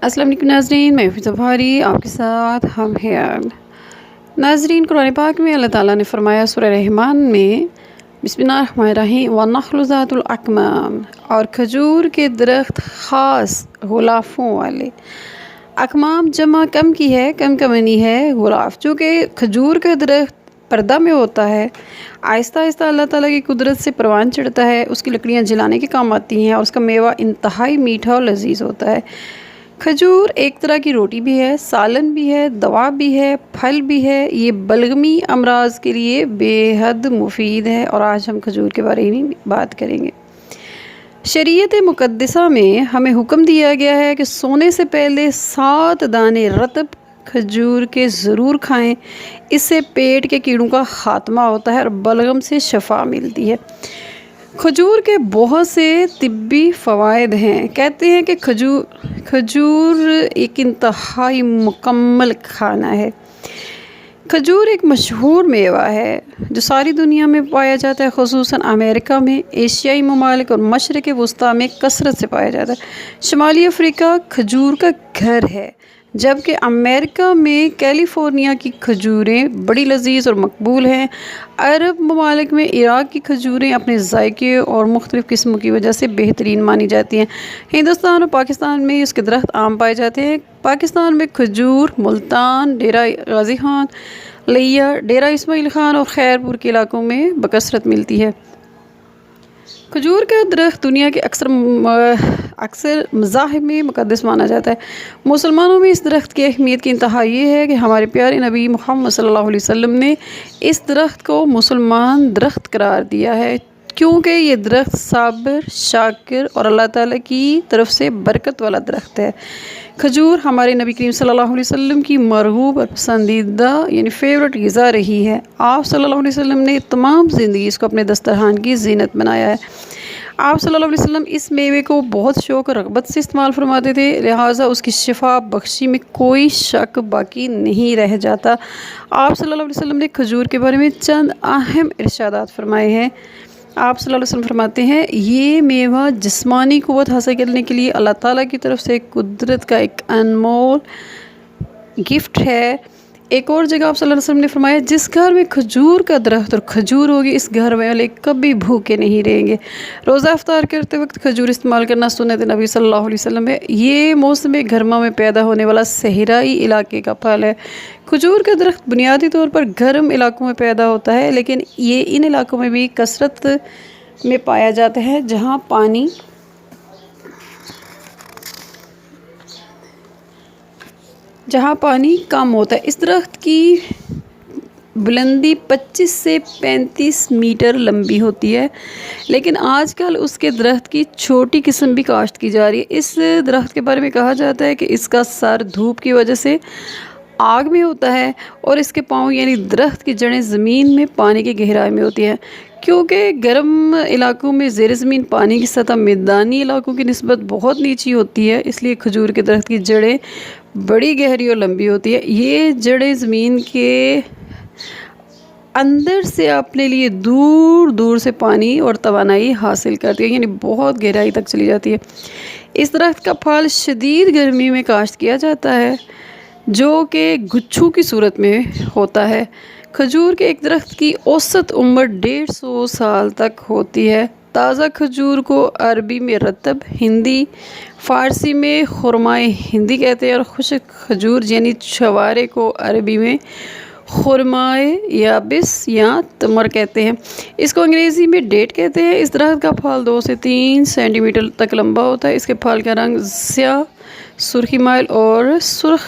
अस्सलाम वालेकुम नाज़रीन, मैं हिफ़्ज़ ज़फ़ारी आपके साथ हम हैं। नाज़रीन, कुरान पाक में अल्लाह ताला ने फ़रमाया सूरह रहमान में बिस्मिल्लाहिर्रहमानिर्रहीम वन्नख़्लु ज़ातुल अकमाम, और खजूर के दरख्त ख़ास गुलाफ़ों वाले। अकमाम जमा कम की है, कम का मनी है गुलाफ़, जो कि खजूर का दरख्त पर्दा में होता है। आहिस्ता आहिस्ता अल्लाह ताला की कुदरत से परवान चढ़ता है, उसकी लकड़ियाँ जलाने के काम आती हैं और उसका मेवा इंतहाई मीठा और लजीज होता है। खजूर एक तरह की रोटी भी है, सालन भी है, दवा भी है, फल भी है। ये बलगमी अमराज के लिए बेहद मुफीद है और आज हम खजूर के बारे में बात करेंगे। शरीयत मुक़द्दसा में हमें हुक्म दिया गया है कि सोने से पहले 7 दाने रतब खजूर के ज़रूर खाएं। इससे पेट के कीड़ों का ख़ात्मा होता है और बलगम से शफा मिलती है। खजूर के बहुत से तिब्बी फ़वाइद हैं। कहते हैं कि खजूर एक इंतहाई मुकम्मल खाना है। खजूर एक मशहूर मेवा है जो सारी दुनिया में पाया जाता है, ख़ुसूसन अमेरिका में, एशियाई ममालिक और मशरिक़ वस्ता में कसरत से पाया जाता है। शुमाली अफ्रीका खजूर का घर है, जबकि अमेरिका में कैलिफ़ोर्निया की खजूरें बड़ी लजीज और मकबूल हैं। अरब ममालिक में इराक़ की खजूरें अपने जायके और मुख्तलिफ़ किस्मों की वजह से बेहतरीन मानी जाती हैं। हिंदुस्तान और पाकिस्तान में इसके दरख्त आम पाए जाते हैं। पाकिस्तान में खजूर मुल्तान, डेरा गाजी खान, लिया, डेरा इस्माइल खान और खैरपुर के इलाकों में बकसरत मिलती है। खजूर का दरख्त दुनिया के अक्सर मज़ाहिब में मुक़द्दस माना जाता है। मुसलमानों में इस दरख्त की अहमियत की इंतहा ये है कि हमारे प्यारे नबी मोहम्मद सल्लल्लाहु अलैहि वसल्लम ने इस दरख्त को मुसलमान दरख्त करार दिया है, क्योंकि ये दरख्त साबिर, शाकिर और अल्लाह ताला की तरफ से बरकत वाला दरख्त है। खजूर हमारे नबी करीम सल्लल्लाहु अलैहि वसल्लम की मरगूब और पसंदीदा यानी फ़ेवरेट ग़िज़ा रही है। आप सल्लल्लाहु अलैहि वसल्लम ने तमाम ज़िंदगी इसको अपने दस्तरखान की ज़ीनत बनाया है। आप सल्लल्लाहु अलैहि वसल्लम इस मेवे को बहुत शौक़ और रग़बत से इस्तेमाल फरमाते थे, लिहाजा उसकी शिफा बख्शी में कोई शक बाकी नहीं रह जाता। आप सल्लल्लाहु अलैहि वसल्लम ने खजूर के बारे में चंद अहम इरशादात फरमाए हैं। आप सल्लल्लाहु अलैहि वसल्लम फरमाते हैं, ये मेवा जिस्मानी क़ुव्वत हासिल करने के लिए अल्लाह ताला की तरफ से कुदरत का एक अनमोल गिफ्ट है। एक और जगह आप सल्लल्लाहु अलैहि वसल्लम ने फरमाया, जिस घर में खजूर का दरख्त और खजूर होगी, इस घर वाले कभी भूखे नहीं रहेंगे। रोज़ा इफ्तार करते वक्त खजूर इस्तेमाल करना सुन्नत नबी सल्लल्लाहु अलैहि वसल्लम है। ये मौसम गर्मा में पैदा होने वाला सहराई इलाके का फल है। खजूर का दरख्त बुनियादी तौर पर गर्म इलाकों में पैदा होता है, लेकिन ये इन इलाकों में भी कसरत में पाया जाता है जहाँ पानी कम होता है। इस दरख्त की बुलंदी 25 से 35 मीटर लंबी होती है, लेकिन आजकल उसके दरख्त की छोटी किस्म भी काश्त की जा रही है। इस दरख्त के बारे में कहा जाता है कि इसका सर धूप की वजह से आग में होता है और इसके पाँव यानी दरख्त की जड़ें ज़मीन में पानी की गहराई में होती हैं। क्योंकि गर्म इलाकों में ज़ेर ज़मीन पानी की सतह मैदानी इलाकों की निस्बत बहुत नीची होती है, इसलिए खजूर के दरख्त की जड़ें बड़ी गहरी और लंबी होती है। ये जड़ें ज़मीन के अंदर से अपने लिए दूर दूर से पानी और तवानाई हासिल करती है, यानी बहुत गहराई तक चली जाती है। इस दरख्त का फल शदीद गर्मी में काश्त किया जाता है, जो कि गुच्छों की सूरत में होता है। खजूर के एक दरख्त की औसत उम्र 150 साल तक होती है। ताज़ा खजूर को अरबी में रतब, हिंदी फ़ारसी में खुरमाए हिंदी कहते हैं, और खुश्क खजूर यानी छवारे को अरबी में खुरमाए याबिस या तमर कहते हैं। इसको अंग्रेज़ी में डेट कहते हैं। इस दरख्त का फल 2 से 3 सेंटीमीटर तक लंबा होता है। इसके फल का रंग स्याह, सुर्खी माइल और सुर्ख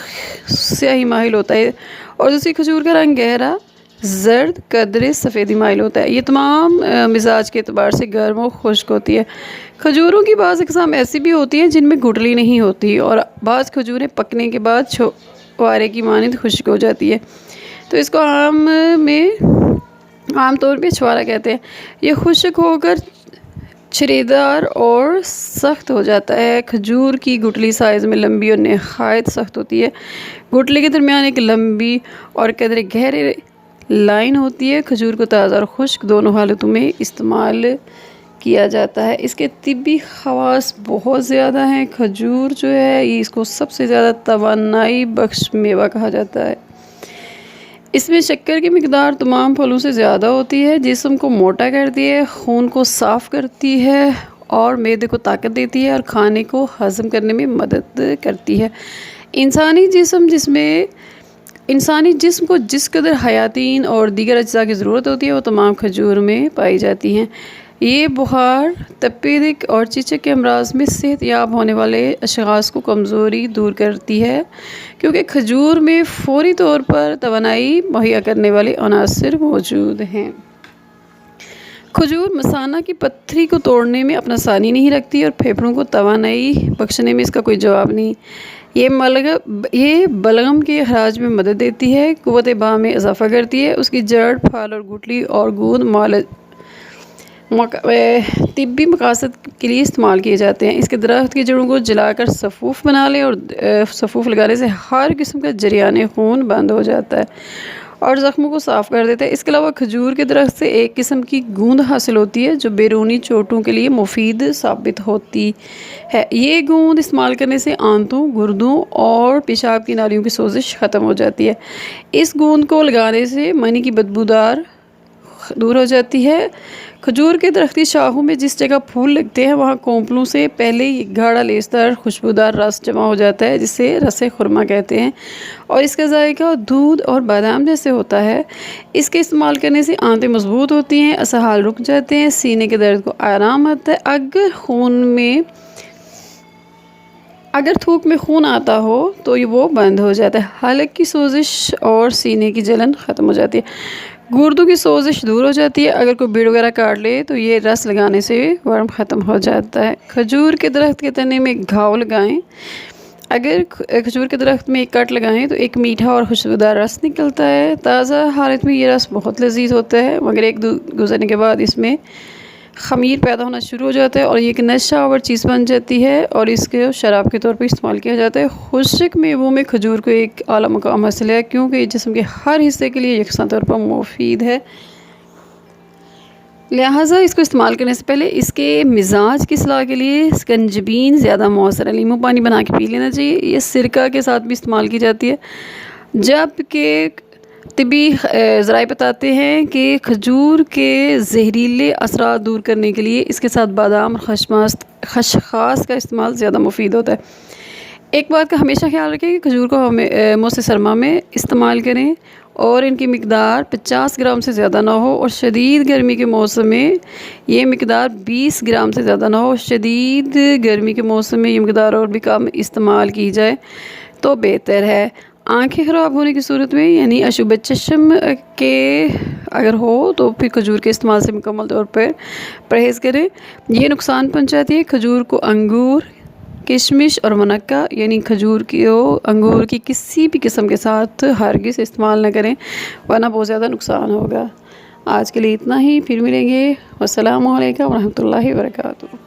स्याही माइल होता है, और दूसरी खजूर का रंग गहरा जर्द कदरे सफ़ेदी माइल होता है। ये तमाम मिजाज के अतबार से गर्म और खुश्क होती है। खजूरों की बाज़ अक़साम ऐसी भी होती हैं जिनमें गुठली नहीं होती, और बाज़ खजूरें पकने के बाद छुआरे की मानंद खुश्क हो जाती है, तो इसको आम तौर पे छुआरा कहते हैं। ये खुश्क होकर छरीदार और सख्त हो जाता है। खजूर की गुठली साइज़ में लंबी और नहायत सख्त होती है। गुठली के दरमियान एक लंबी और कदरे गहरे लाइन होती है। खजूर को ताज़ा और खुश्क दोनों हालतों में इस्तेमाल किया जाता है। इसके तिब्बी ख़वास बहुत ज़्यादा हैं। खजूर जो है ये इसको सबसे ज़्यादा तवानाई बख्श मेवा कहा जाता है। इसमें शक्कर की मिकदार तमाम फलों से ज़्यादा होती है। जिस्म को मोटा करती है, खून को साफ़ करती है और मैदे को ताकत देती है और खाने को हज़म करने में मदद करती है। इंसानी जिस्म को जिस कदर हयातीन और दीगर अज्जा की ज़रूरत होती है वो तमाम खजूर में पाई जाती हैं। ये बुखार, तपेदिक और चिचक के अमराज में सेहतयाब होने वाले अशख़ास को कमज़ोरी दूर करती है, क्योंकि खजूर में फ़ौरी तौर पर तवानाई मुहैया करने वाले अनासर मौजूद हैं। खजूर मसाना की पत्थरी को तोड़ने में अपना सानी नहीं रखती और फेफड़ों को तवानाई बख्शने में इसका कोई जवाब नहीं। ये बलगम के अखराज में मदद देती है, क़ुव्वत बा में इजाफ़ा करती है। उसकी जड़, फल और गुठली और गूंद तिब्बी मकासद के लिए इस्तेमाल किए जाते हैं। इसके दरख्त की जड़ों को जलाकर सफ़ूफ़ बना लें और सफ़ूफ़ लगाने से हर किस्म का जरियान खून बंद हो जाता है और ज़ख्मों को साफ़ कर देता है। इसके अलावा खजूर के दरख्त से एक किस्म की गूंद हासिल होती है जो बैरूनी चोटों के लिए मुफीद साबित होती है। ये गूंद इस्तेमाल करने से आंतों, गुर्दों और पेशाब की नालियों की सोजिश ख़त्म हो जाती है। इस गूंद को लगाने से मनी की बदबूदार दूर हो जाती है। खजूर के दरख्त की शाखों में जिस जगह फूल लगते हैं वहाँ कोंपलों से पहले ही गाढ़ा लेसदार खुशबूदार रस जमा हो जाता है, जिसे रसे खुरमा कहते हैं और इसका जायका दूध और बादाम जैसे होता है। इसके इस्तेमाल करने से आंतें मजबूत होती हैं, असहाल रुक जाते हैं, सीने के दर्द को आराम आता है। अगर थूक में खून आता हो तो ये वो बंद हो जाता है। हलक की सोजिश और सीने की जलन ख़त्म हो जाती है। गुर्दों की सोजिश दूर हो जाती है। अगर कोई भीड़ वगैरह काट ले तो ये रस लगाने से वर्म ख़त्म हो जाता है। खजूर के दरख्त के तने में घाव लगाएं। अगर खजूर के दरख्त में एक कट लगाएं तो एक मीठा और खुशबूदार रस निकलता है। ताज़ा हालत में ये रस बहुत लजीज होता है, मगर एक गुजरने के बाद इसमें ख़मीर पैदा होना शुरू हो जाता है और ये एक नशा आवर चीज़ बन जाती है और इसके शराब के तौर पर इस्तेमाल किया जाता है। खुश्क मेवों में खजूर को एक आला मकाम हासिल है, क्योंकि ये जिस्म के हर हिस्से के लिए यकसा तौर पर मुफीद है। लिहाजा इसको इस्तेमाल करने से पहले इसके मिजाज की सलाह के लिए स्कंजबीन ज़्यादा मौसर है, नींबू पानी बना के पी लेना चाहिए। ये सिरका के साथ भी इस्तेमाल की जाती है। जबकि तिब्बी ज़राए बताते हैं कि खजूर के जहरीले असरात दूर करने के लिए इसके साथ बादाम और खसखस का इस्तेमाल ज़्यादा मुफीद होता है। एक बात का हमेशा ख्याल रखें कि खजूर को हमें मौसम सरमा में इस्तेमाल करें और इनकी मिकदार 50 ग्राम से ज़्यादा ना हो और शदीद गर्मी के मौसम में ये मिकदार 20 ग्राम से ज़्यादा ना हो। शदीद गर्मी के मौसम में ये मिकदार और भी कम इस्तेमाल की जाए तो बेहतर है। आँखें ख़राब होने की सूरत में, यानी अशुभ चश्म के अगर हो तो फिर खजूर के इस्तेमाल से मुकम्मल तौर पर परहेज़ करें। ये नुकसान पहुँचाती है। खजूर को अंगूर, किशमिश और मुनक्का यानी अंगूर की किसी भी किस्म के साथ हरगिज़ इस्तेमाल न करें, वरना बहुत ज़्यादा नुकसान होगा। आज के लिए इतना ही, फिर मिलेंगे। अस्सलामु अलैकुम व रहमतुल्लाहि व बरकातुहू।